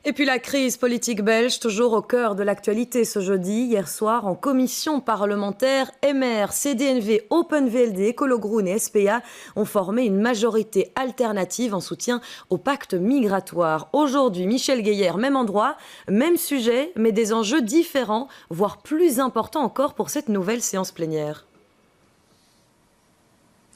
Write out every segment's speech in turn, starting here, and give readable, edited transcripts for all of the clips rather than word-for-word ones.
Et puis la crise politique belge, toujours au cœur de l'actualité ce jeudi. Hier soir, en commission parlementaire, MR, CDNV, OpenVLD, Ecolo-Groen et SPA ont formé une majorité alternative en soutien au pacte migratoire. Aujourd'hui, Michel Gueyer, même endroit, même sujet, mais des enjeux différents, voire plus importants encore pour cette nouvelle séance plénière.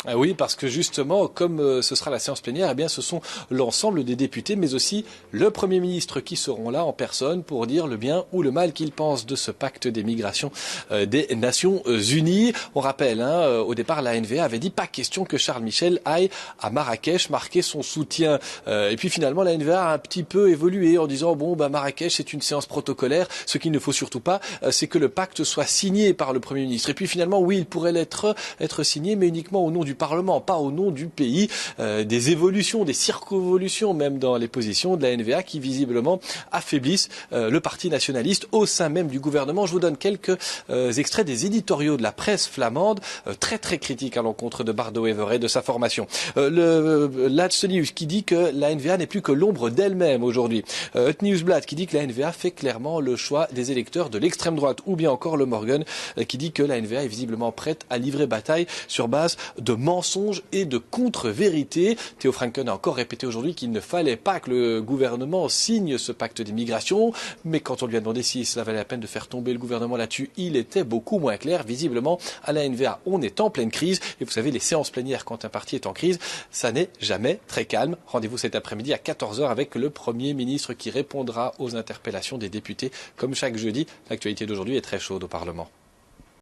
Ah oui, parce que justement, comme ce sera la séance plénière, eh bien, ce sont l'ensemble des députés, mais aussi le Premier ministre qui seront là en personne pour dire le bien ou le mal qu'ils pensent de ce pacte des migrations des Nations Unies. On rappelle, au départ, la NVA avait dit pas question que Charles Michel aille à Marrakech marquer son soutien. Et puis finalement, la NVA a un petit peu évolué en disant bon, Marrakech, c'est une séance protocolaire. Ce qu'il ne faut surtout pas, c'est que le pacte soit signé par le Premier ministre. Et puis finalement, oui, il pourrait être signé, mais uniquement au nom du Parlement, pas au nom du pays. Des évolutions, des circonvolutions même dans les positions de la NVA qui visiblement affaiblissent le parti nationaliste au sein même du gouvernement. Je vous donne quelques extraits des éditoriaux de la presse flamande, très très critiques à l'encontre de Bart De Wever et de sa formation. Le Laatste Nieuws qui dit que la NVA n'est plus que l'ombre d'elle-même aujourd'hui. Het Nieuwsblad qui dit que la NVA fait clairement le choix des électeurs de l'extrême droite. Ou bien encore le Morgen qui dit que la NVA est visiblement prête à livrer bataille sur base de mensonges et de contre-vérités. Theo Franken a encore répété aujourd'hui qu'il ne fallait pas que le gouvernement signe ce pacte d'immigration, mais quand on lui a demandé si cela valait la peine de faire tomber le gouvernement là-dessus, il était beaucoup moins clair. Visiblement, à la NVA, on est en pleine crise, et vous savez, les séances plénières quand un parti est en crise, ça n'est jamais très calme. Rendez-vous cet après-midi à 14 h avec le Premier ministre qui répondra aux interpellations des députés. Comme chaque jeudi, l'actualité d'aujourd'hui est très chaude au Parlement.